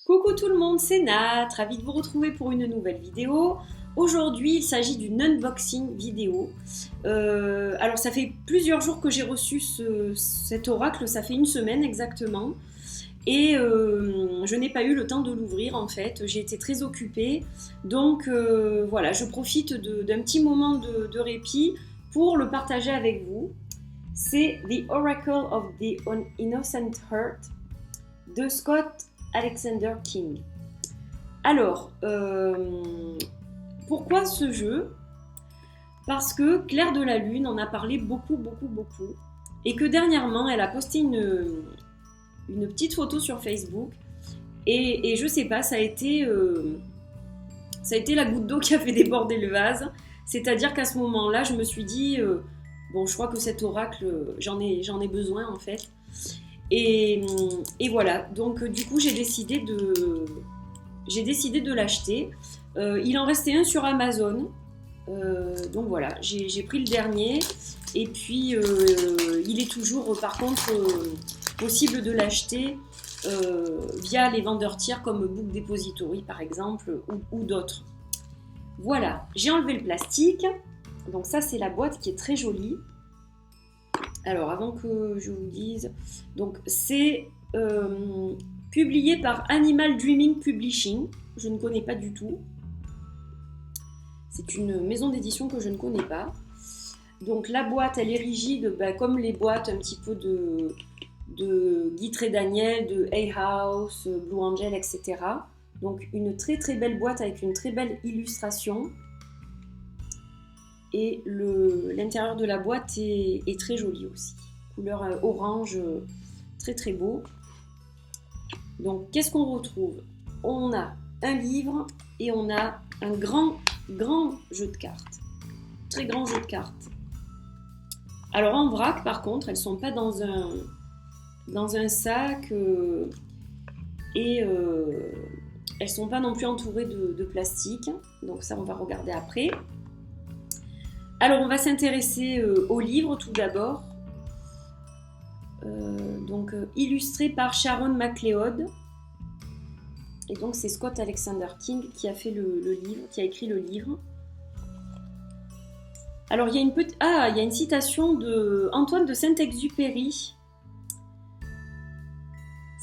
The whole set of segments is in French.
Coucou tout le monde, c'est Nat, ravie de vous retrouver pour une nouvelle vidéo. Aujourd'hui, il s'agit d'une unboxing vidéo. Alors ça fait plusieurs jours que j'ai reçu cet oracle, ça fait une semaine exactement. Et je n'ai pas eu le temps de l'ouvrir en fait, j'ai été très occupée. Donc voilà, je profite d'un petit moment de répit pour le partager avec vous. C'est The Oracle of the Innocent Heart de Scott Alexander King. Alors, pourquoi ce jeu? Parce que Claire de la Lune en a parlé beaucoup, et que dernièrement, elle a posté une petite photo sur Facebook, et je sais pas, ça a été la goutte d'eau qui a fait déborder le vase. C'est-à-dire qu'à ce moment-là, je me suis dit, bon, je crois que cet oracle, j'en ai besoin en fait. Et voilà, donc du coup j'ai décidé de l'acheter. Il en restait un sur Amazon, donc voilà, j'ai pris le dernier. Et puis il est toujours par contre possible de l'acheter via les vendeurs tiers comme Book Depository par exemple, ou d'autres. Voilà, j'ai enlevé le plastique, donc ça c'est la boîte qui est très jolie. Alors, avant que je vous dise, donc c'est publié par Animal Dreaming Publishing. Je ne connais pas du tout. C'est une maison d'édition que je ne connais pas. Donc la boîte, elle est rigide, comme les boîtes un petit peu de Guy Trédaniel, de Hay House, Blue Angel, etc. Donc une très très belle boîte avec une très belle illustration. Et l'intérieur de la boîte est très joli aussi. Couleur orange, très très beau. Donc qu'est-ce qu'on retrouve? On a un livre et on a un grand jeu de cartes. Très grand jeu de cartes. Alors en vrac par contre, elles ne sont pas dans un sac et elles ne sont pas non plus entourées de plastique. Donc ça on va regarder après. Alors, on va s'intéresser au livre tout d'abord. Illustré par Sharon MacLeod. Et donc, c'est Scott Alexander King qui a fait le livre, qui a écrit le livre. Alors, il y a une citation de Antoine de Saint-Exupéry.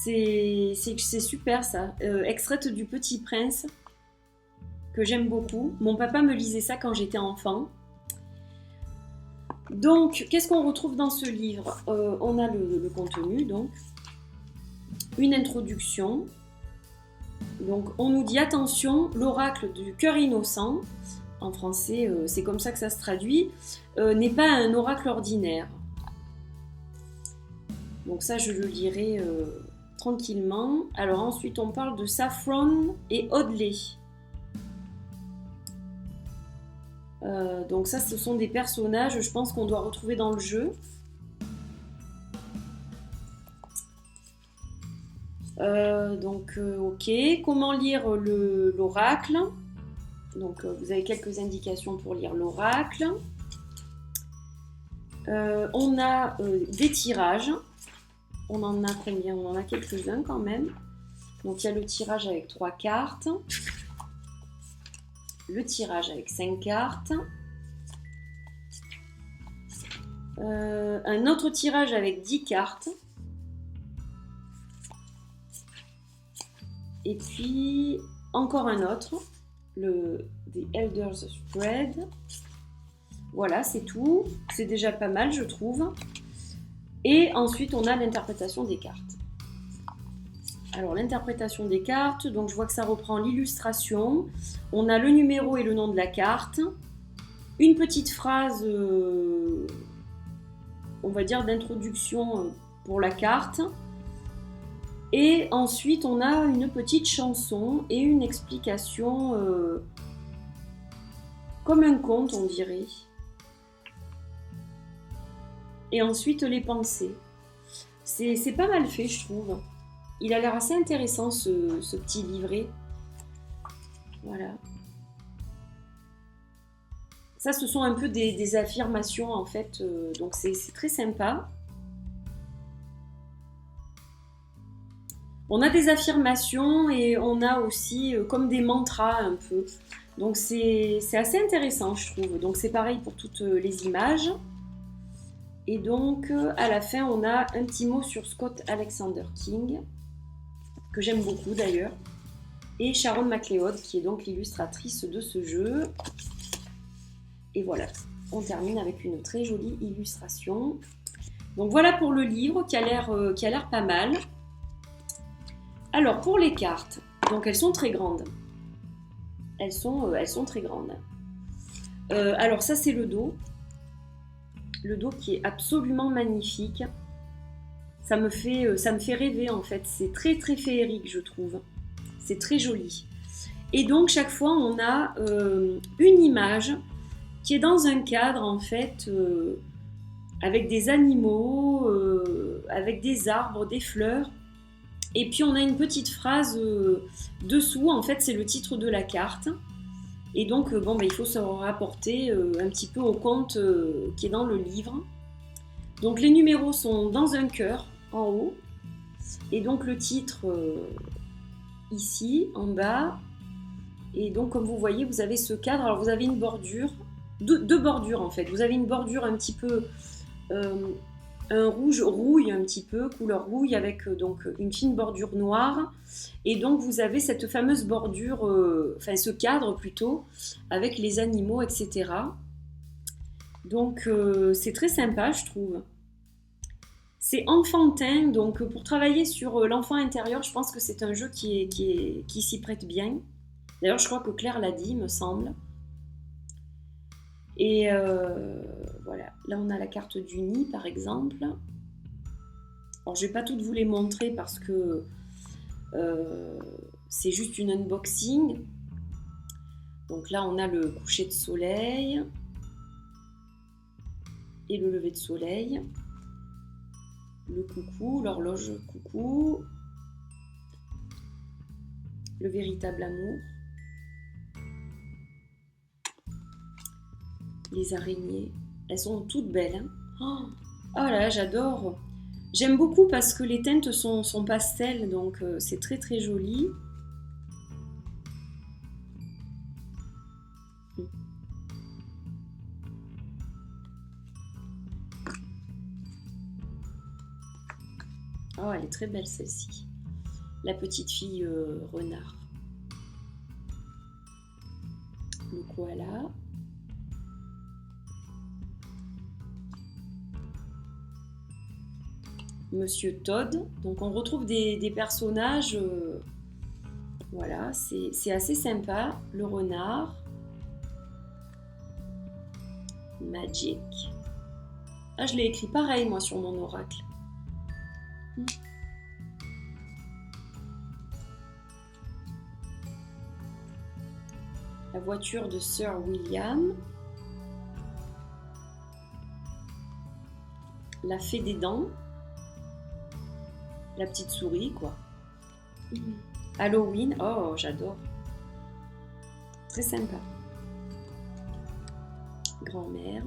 C'est super ça. Extraite du Petit Prince, que j'aime beaucoup. Mon papa me lisait ça quand j'étais enfant. Donc, qu'est-ce qu'on retrouve dans ce livre? On a le contenu, donc une introduction. Donc, on nous dit attention, l'oracle du cœur innocent, en français, c'est comme ça que ça se traduit, n'est pas un oracle ordinaire. Donc ça, je le lirai tranquillement. Alors ensuite, on parle de Saffron et Audley. Donc ça, ce sont des personnages, je pense qu'on doit retrouver dans le jeu. Ok. Comment lire l'oracle? Donc vous avez quelques indications pour lire l'oracle. On a des tirages. On en a combien? On en a quelques-uns quand même. Donc il y a le tirage avec 3 cartes. Le tirage avec 5 cartes, un autre tirage avec 10 cartes, et puis encore un autre, le The Elder's Spread. Voilà, c'est tout, c'est déjà pas mal je trouve. Et ensuite on a l'interprétation des cartes. Alors l'interprétation des cartes, donc je vois que ça reprend l'illustration. On a le numéro et le nom de la carte. Une petite phrase, on va dire d'introduction pour la carte. Et ensuite on a une petite chanson et une explication comme un conte on dirait. Et ensuite les pensées. C'est pas mal fait je trouve. Il a l'air assez intéressant ce petit livret. Voilà. Ça, ce sont un peu des affirmations en fait. Donc c'est très sympa. On a des affirmations et on a aussi comme des mantras un peu. Donc c'est assez intéressant, je trouve. Donc c'est pareil pour toutes les images. Et donc à la fin, on a un petit mot sur Scott Alexander King, que j'aime beaucoup d'ailleurs. Et Sharon McLeod, qui est donc l'illustratrice de ce jeu. Et voilà, on termine avec une très jolie illustration. Donc voilà pour le livre qui a l'air pas mal. Alors pour les cartes, donc elles sont très grandes. Elles sont très grandes. Alors ça c'est le dos. Le dos qui est absolument magnifique. Ça me fait rêver en fait. C'est très très féerique je trouve. C'est très joli. Et donc chaque fois on a une image qui est dans un cadre en fait avec des animaux, avec des arbres, des fleurs. Et puis on a une petite phrase dessous, en fait c'est le titre de la carte. Et donc il faut se rapporter un petit peu au conte qui est dans le livre. Donc les numéros sont dans un cœur en haut. Et donc le titre ici en bas. Et donc comme vous voyez vous avez ce cadre. Alors vous avez une bordure, deux bordures en fait. Vous avez une bordure un petit peu... un rouge rouille un petit peu, couleur rouille avec donc une fine bordure noire et donc vous avez cette fameuse bordure, ce cadre plutôt, avec les animaux etc. Donc c'est très sympa je trouve. C'est enfantin, donc pour travailler sur l'enfant intérieur, je pense que c'est un jeu qui s'y prête bien. D'ailleurs je crois que Claire l'a dit, me semble. Et voilà, là on a la carte du nid par exemple. Alors je vais pas toutes vous les montrer parce que c'est juste une unboxing. Donc là on a le coucher de soleil et le lever de soleil. Le coucou, l'horloge coucou. Le véritable amour. Les araignées, elles sont toutes belles. Hein. Oh là, j'adore. J'aime beaucoup parce que les teintes sont pastel, donc c'est très très joli. Oh, elle est très belle celle-ci. La petite fille renard. Le koala. Monsieur Todd, donc on retrouve des personnages, voilà, c'est assez sympa, le renard, Magic, ah je l'ai écrit pareil moi sur mon oracle, la voiture de Sir William, la fée des dents, la petite souris, quoi. Halloween, oh, j'adore. Très sympa. Grand-mère.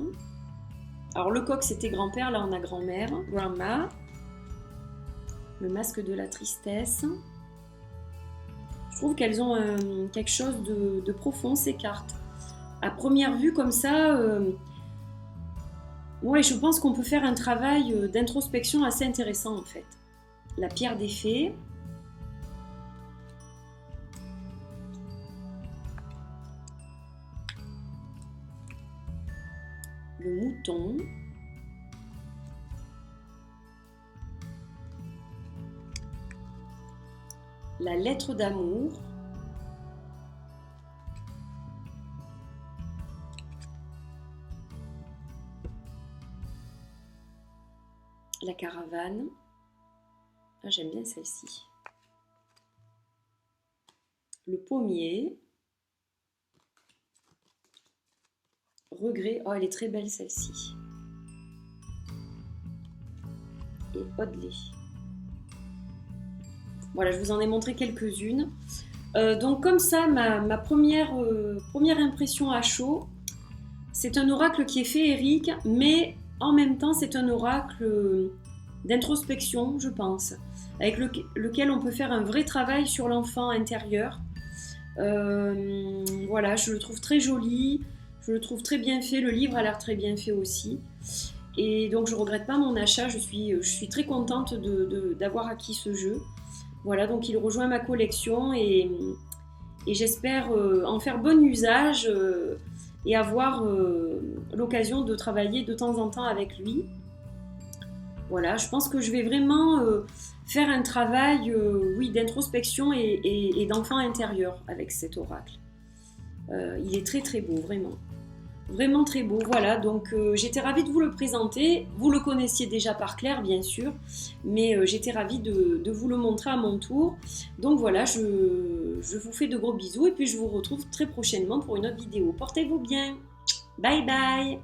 Alors, le coq, c'était grand-père. Là, on a grand-mère, grandma. Le masque de la tristesse. Je trouve qu'elles ont quelque chose de profond, ces cartes. À première vue, comme ça... ouais, je pense qu'on peut faire un travail d'introspection assez intéressant, en fait. La pierre des fées. Le mouton. La lettre d'amour. La caravane. Ah, j'aime bien celle-ci. Le pommier. Regret. Oh, elle est très belle celle-ci. Et Audley. Voilà, je vous en ai montré quelques-unes. Donc comme ça, ma première impression à chaud, c'est un oracle qui est féerique, mais en même temps, c'est un oracle d'introspection, je pense, avec lequel on peut faire un vrai travail sur l'enfant intérieur. Voilà, je le trouve très joli, je le trouve très bien fait, le livre a l'air très bien fait aussi. Et donc je ne regrette pas mon achat, je suis très contente d'avoir acquis ce jeu. Voilà, donc il rejoint ma collection et j'espère en faire bon usage et avoir l'occasion de travailler de temps en temps avec lui. Voilà, je pense que je vais vraiment faire un travail oui, d'introspection et d'enfant intérieur avec cet oracle. Il est très très beau, vraiment. Vraiment très beau, voilà, donc j'étais ravie de vous le présenter. Vous le connaissiez déjà par Claire, bien sûr, mais j'étais ravie de vous le montrer à mon tour. Donc voilà, je vous fais de gros bisous et puis je vous retrouve très prochainement pour une autre vidéo. Portez-vous bien, bye bye.